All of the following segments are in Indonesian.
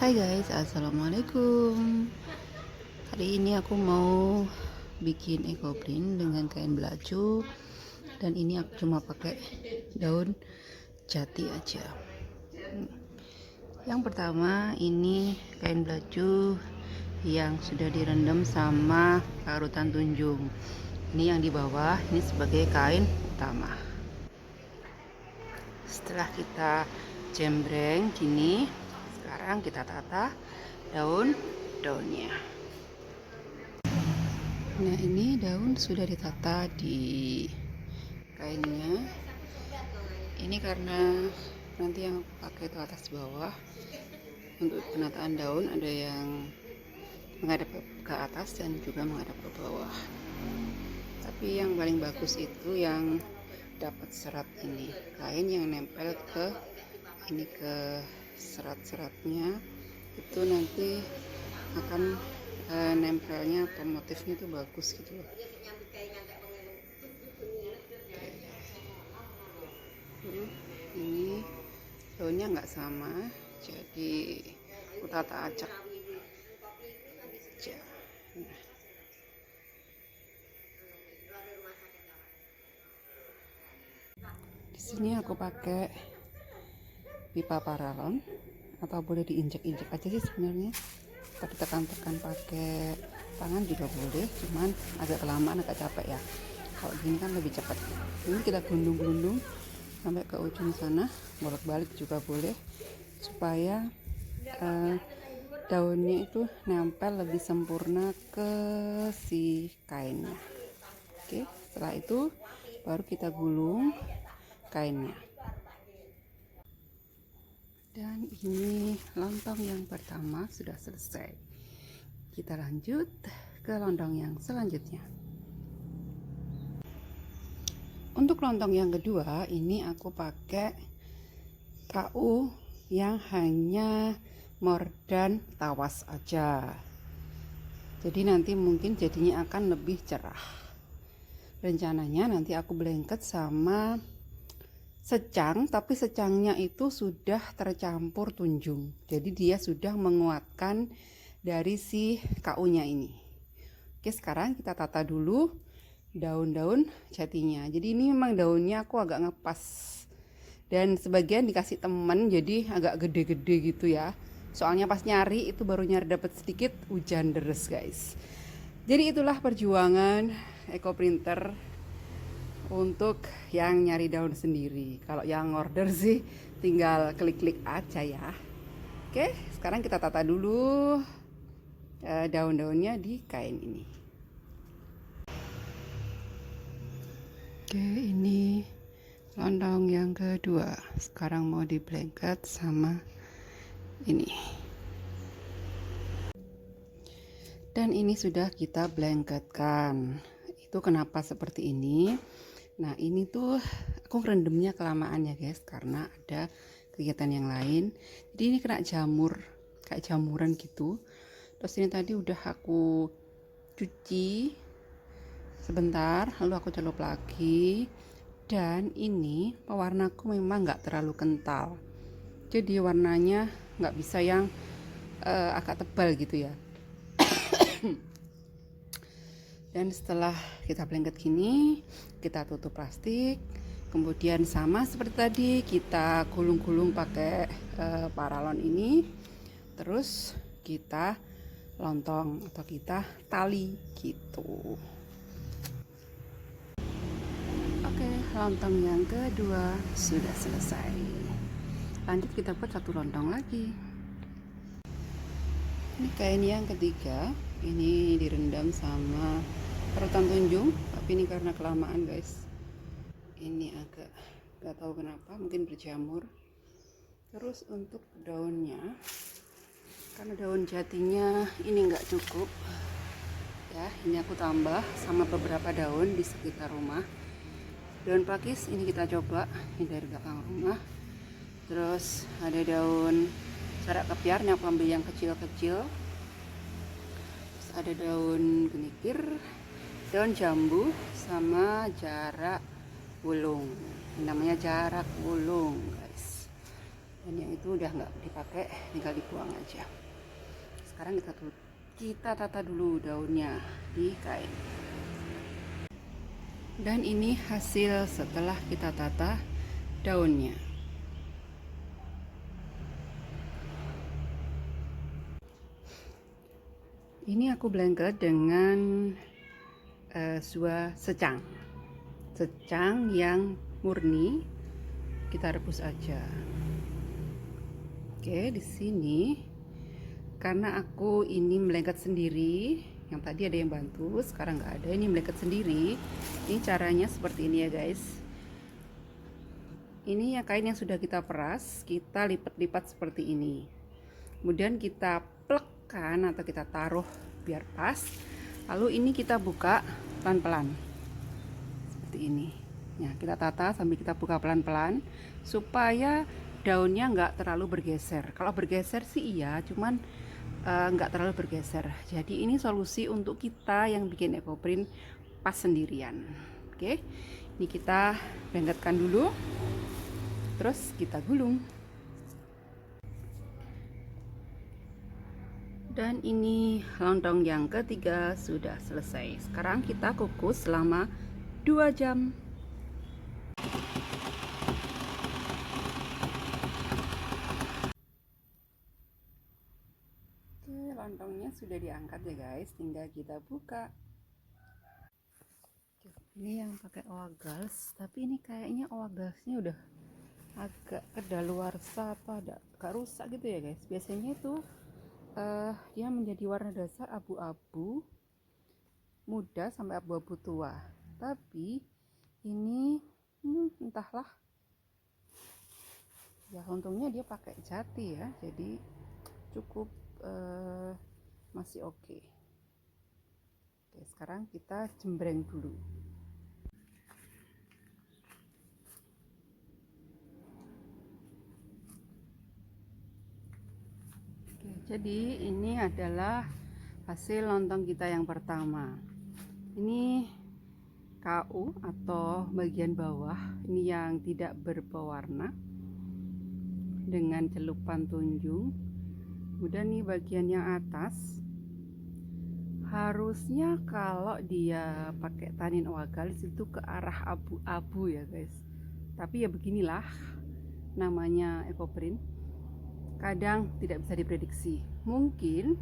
Hai guys, assalamualaikum. Hari ini aku mau bikin ekoprint dengan kain belacu, dan ini aku cuma pakai daun jati aja. Yang pertama ini kain belacu yang sudah direndam sama parutan tunjung. Ini yang di bawah, ini sebagai kain utama. Setelah kita jembreng gini, sekarang kita tata daunnya. Nah, ini daun sudah ditata di kainnya. Ini karena nanti yang aku pakai itu atas bawah. Untuk penataan daun ada yang menghadap ke atas dan juga menghadap ke bawah. Tapi yang paling bagus itu yang dapat serat ini, kain yang nempel ke ini, ke serat-seratnya itu nanti akan nempelnya atau motifnya itu bagus gitu loh. Ini daunnya nggak sama, jadi aku tata acak aja. Di sini aku pakai pipa paralon, atau boleh diinjak-injak aja sih sebenarnya, tapi tekan-tekan pakai tangan juga boleh, cuman agak kelamaan, agak capek ya. Kalau gini kan lebih cepat. Ini kita gundung-gundung sampai ke ujung sana, bolak-balik juga boleh, supaya daunnya itu nempel lebih sempurna ke si kainnya. Oke, setelah itu baru kita gulung kainnya. Dan ini lontong yang pertama sudah selesai. Kita lanjut ke lontong yang selanjutnya. Untuk lontong yang kedua, ini aku pakai KU yang hanya mordan tawas aja. Jadi nanti mungkin jadinya akan lebih cerah. Rencananya nanti aku blanket sama secang, tapi secangnya itu sudah tercampur tunjung, jadi dia sudah menguatkan dari si KU-nya ini. Oke, sekarang kita tata dulu daun-daun jatinya. Jadi ini memang daunnya aku agak ngepas, dan sebagian dikasih temen jadi agak gede-gede gitu ya. Soalnya pas nyari itu baru nyari dapat sedikit, hujan deres guys. Jadi itulah perjuangan ekoprinter untuk yang nyari daun sendiri. Kalau yang order sih tinggal klik-klik aja ya. Oke, sekarang kita tata dulu daun-daunnya di kain ini. Oke, ini lontong yang kedua. Sekarang mau di blanket sama ini. Dan ini sudah kita blanketkan. Itu kenapa seperti ini? Nah, ini tuh aku ngerendamnya kelamaan ya guys, karena ada kegiatan yang lain. Jadi ini kena jamur, kayak jamuran gitu. Terus ini tadi udah aku cuci sebentar, lalu aku celup lagi. Dan ini pewarnaku memang nggak terlalu kental, jadi warnanya nggak bisa yang agak tebal gitu ya. Dan setelah kita blanket gini, kita tutup plastik, kemudian sama seperti tadi kita gulung-gulung pakai paralon ini, terus kita lontong atau kita tali gitu. Oke, lontong yang kedua sudah selesai. Lanjut kita buat satu lontong lagi. Ini kain yang ketiga, ini direndam sama parutan tunjung, tapi ini karena kelamaan guys, ini agak gak tahu kenapa, mungkin berjamur. Terus untuk daunnya, karena daun jatinya ini nggak cukup ya, ini aku tambah sama beberapa daun di sekitar rumah. Daun pakis ini kita coba, ini dari belakang rumah. Terus ada daun jarak kepiar, yang aku ambil yang kecil-kecil. Terus ada daun genikir, daun jambu, sama jarak wulung. Ini namanya jarak wulung guys. dan yang itu udah nggak dipakai, tinggal dibuang aja. Sekarang kita tata dulu daunnya di kain. Dan ini hasil setelah kita tata daunnya. Ini aku blender dengan secang yang murni, kita rebus aja. Oke, di sini karena aku ini melengket sendiri, yang tadi ada yang bantu, sekarang nggak ada, ini melengket sendiri. Ini caranya seperti ini ya guys. Ini ya kain yang sudah kita peras, kita lipat-lipat seperti ini, kemudian kita plekkan atau kita taruh biar pas. Lalu ini kita buka pelan-pelan seperti ini. Nah, kita tata sambil kita buka pelan-pelan supaya daunnya nggak terlalu bergeser. Kalau bergeser sih iya, cuman nggak terlalu bergeser. Jadi ini solusi untuk kita yang bikin ekoprint pas sendirian. Oke, ini kita blenderkan dulu, terus kita gulung. Dan ini lontong yang ketiga sudah selesai. Sekarang kita kukus selama 2 jam. Oke, lontongnya sudah diangkat ya guys, tinggal kita buka. Ini yang pakai oagals, tapi ini kayaknya oagalsnya udah agak kedaluarsa apa agak rusak gitu ya guys. Biasanya itu dia menjadi warna dasar abu-abu muda sampai abu-abu tua, tapi ini entahlah ya, untungnya dia pakai jati ya, jadi cukup masih oke. Oke, sekarang kita jembreng dulu. Jadi ini adalah hasil lontong kita yang pertama. Ini KU atau bagian bawah, ini yang tidak berpewarna dengan celupan tunjung. Kemudian nih bagian yang atas, harusnya kalau dia pakai tanin oagalis itu ke arah abu-abu ya guys. Tapi ya beginilah namanya ekoprint, kadang tidak bisa diprediksi. Mungkin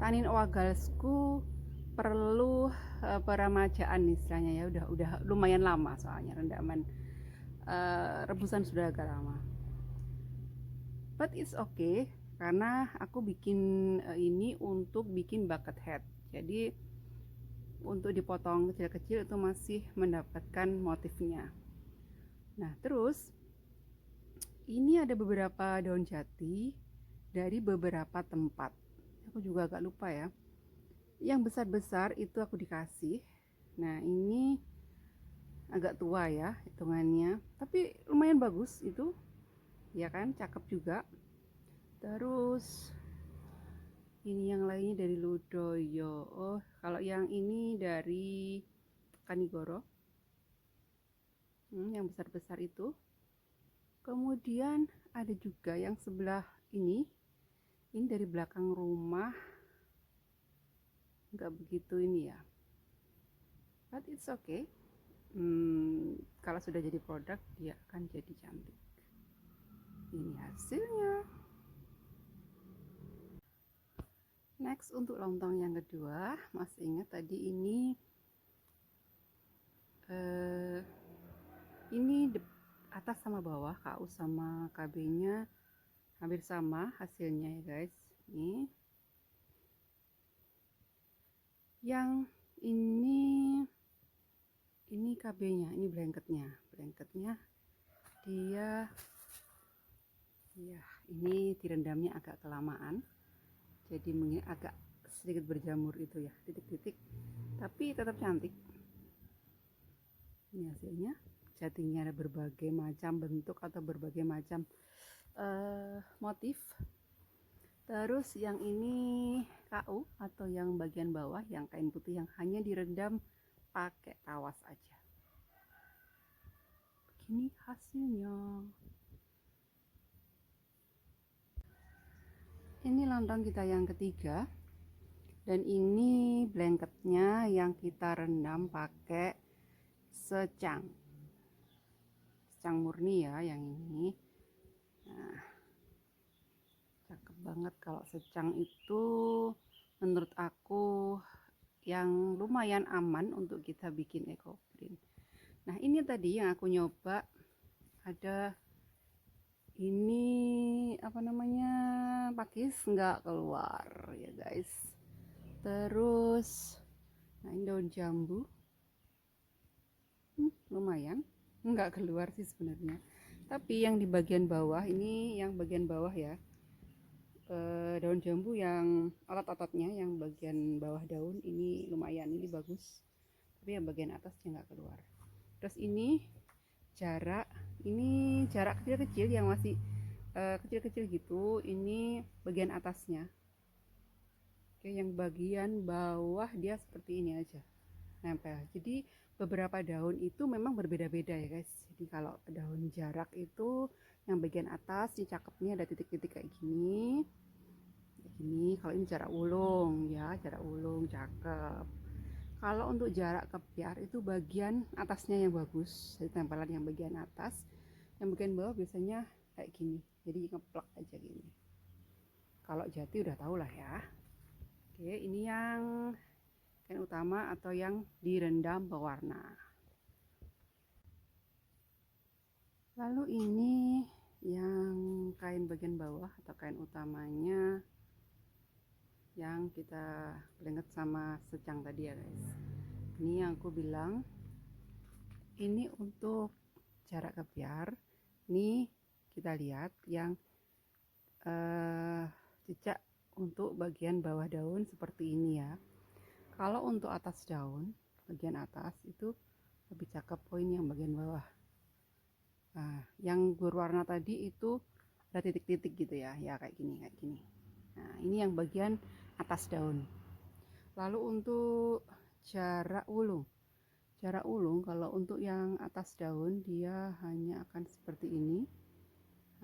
tanin oagalsku perlu peramajaan istilahnya ya, udah lumayan lama soalnya rendaman rebusan sudah agak lama. But it's okay karena aku bikin ini untuk bikin bucket hat. Jadi untuk dipotong kecil-kecil itu masih mendapatkan motifnya. Nah, terus ini ada beberapa daun jati dari beberapa tempat. Aku juga agak lupa ya. Yang besar-besar itu aku dikasih. Nah, ini agak tua ya hitungannya, tapi lumayan bagus itu. Ya kan, cakep juga. Terus ini yang lainnya dari Ludoyo. Oh, kalau yang ini dari Kanigoro. Yang besar-besar itu. Kemudian ada juga yang sebelah ini. Ini dari belakang rumah. Nggak begitu ini ya. But it's okay. Kalau sudah jadi produk, dia akan jadi cantik. Ini hasilnya. Next, untuk lontong yang kedua, masih ingat tadi ini atas sama bawah, KU sama KB nya hampir sama hasilnya ya guys. Yang ini KB nya, ini blanketnya dia ya, ini direndamnya agak kelamaan, jadi mungkin agak sedikit berjamur itu ya, titik-titik, tapi tetap cantik. Ini hasilnya. Jatinya ada berbagai macam bentuk atau berbagai macam motif. Terus yang ini KU atau yang bagian bawah, yang kain putih yang hanya direndam pakai tawas aja. Begini hasilnya. Ini lontong kita yang ketiga, dan ini blanketnya yang kita rendam pakai secang murni ya, yang ini. Nah, cakep banget. Kalau secang itu menurut aku yang lumayan aman untuk kita bikin ekoprint. Nah, ini tadi yang aku nyoba, ada ini apa namanya, pakis nggak keluar ya guys. Terus nah, ini daun jambu, lumayan nggak keluar sih sebenarnya, tapi yang di bagian bawah ini, yang bagian bawah ya, daun jambu yang otot-ototnya yang bagian bawah daun ini lumayan, ini bagus, tapi yang bagian atasnya nggak keluar. Terus ini jarak kecil-kecil yang masih kecil-kecil gitu, ini bagian atasnya. Oke, yang bagian bawah dia seperti ini aja nempel. Jadi beberapa daun itu memang berbeda-beda ya guys. Jadi kalau daun jarak itu yang bagian atas ini cakepnya ada titik-titik kayak gini. Kalau ini jarak ulung ya, jarak ulung cakep. Kalau untuk jarak kebiar itu bagian atasnya yang bagus, jadi tempelan yang bagian atas. Yang bagian bawah biasanya kayak gini, jadi ngeplak aja gini. Kalau jati udah tau lah ya. Oke, ini yang kain utama atau yang direndam pewarna. Lalu ini yang kain bagian bawah atau kain utamanya yang kita blanket sama secang tadi ya guys. Ini yang aku bilang, ini untuk jarak kebiar. Ini kita lihat yang jejak untuk bagian bawah daun seperti ini ya. Kalau untuk atas daun, bagian atas itu lebih cakep poin yang bagian bawah. Nah, yang berwarna tadi itu ada titik-titik gitu ya, ya kayak gini, kayak gini. Nah, ini yang bagian atas daun. Lalu untuk jarak ulung. Jarak ulung kalau untuk yang atas daun dia hanya akan seperti ini.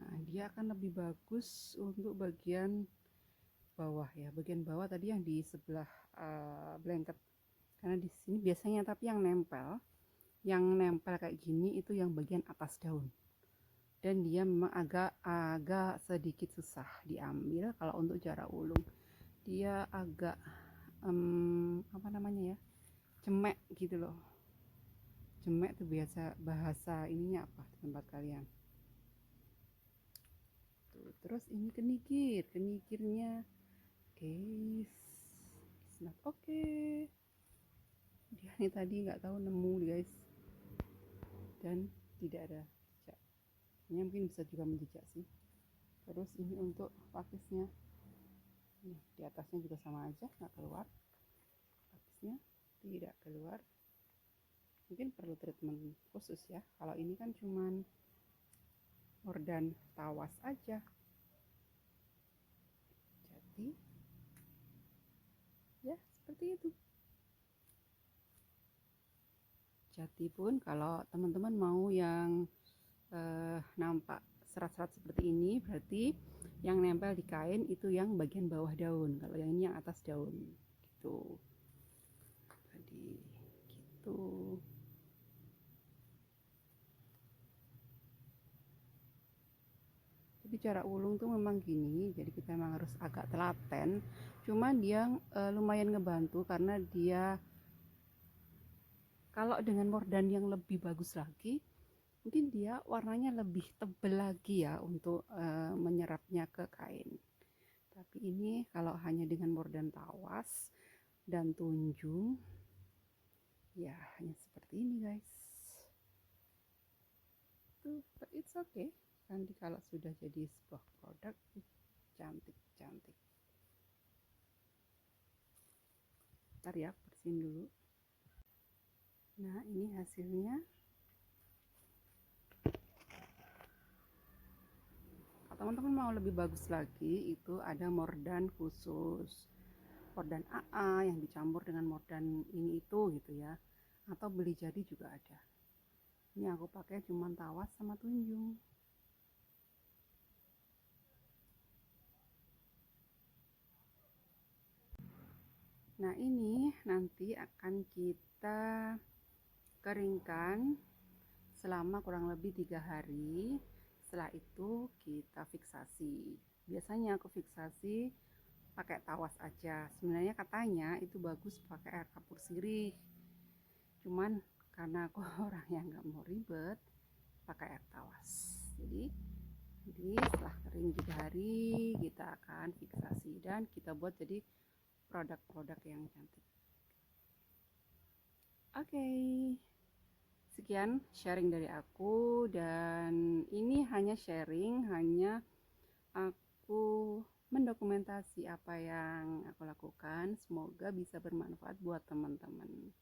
Nah, dia akan lebih bagus untuk bagian bawah ya, bagian bawah tadi yang di sebelah blanket. Karena di sini biasanya tapi yang nempel kayak gini itu yang bagian atas daun. Dan dia memang agak sedikit susah diambil kalau untuk jarak ulung. Dia agak apa namanya ya, cemek gitu loh. Cemek tuh biasa bahasa ininya apa di tempat kalian. Tuh, terus ini kenikirnya is not okay. Dia nih tadi nggak tahu nemu guys, dan tidak ada jejak. Ini mungkin bisa juga menjejak sih. Terus ini untuk pakisnya, nih di atasnya juga sama aja nggak keluar, pakisnya tidak keluar. Mungkin perlu treatment khusus ya. Kalau ini kan cuman mordan tawas aja. Jadi ya seperti itu. Jati pun kalau teman-teman mau yang nampak serat-serat seperti ini, berarti yang nempel di kain itu yang bagian bawah daun. Kalau yang ini yang atas daun gitu. Jadi gitu. Jadi cara ulung tuh memang gini, jadi kita memang harus agak telaten. Cuman dia lumayan ngebantu karena dia kalau dengan mordan yang lebih bagus lagi, mungkin dia warnanya lebih tebal lagi ya untuk menyerapnya ke kain. Tapi ini kalau hanya dengan mordan tawas dan tunjung, ya hanya seperti ini guys. Tuh, but it's okay. Nanti kalau sudah jadi sebuah produk cantik-cantik. Ntar ya, bersihin dulu. Nah, ini hasilnya. Kalau teman-teman mau lebih bagus lagi, itu ada mordan khusus, mordan AA yang dicampur dengan mordan ini itu gitu ya, atau beli jadi juga ada. Ini aku pakai cuman tawas sama tunjung. Nah, ini nanti akan kita keringkan selama kurang lebih 3 hari. Setelah itu kita fiksasi. Biasanya aku fiksasi pakai tawas aja. Sebenarnya katanya itu bagus pakai air kapur sirih. Cuman karena aku orang yang nggak mau ribet, pakai air tawas. Jadi setelah kering 3 hari kita akan fiksasi dan kita buat jadi produk-produk yang cantik. Oke, sekian sharing dari aku, dan ini hanya sharing, hanya aku mendokumentasi apa yang aku lakukan. Semoga bisa bermanfaat buat teman-teman.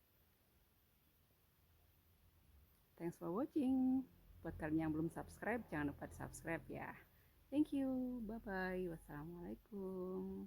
Thanks for watching. Buat kalian yang belum subscribe, jangan lupa di subscribe ya. Thank you. Bye bye. Wassalamualaikum.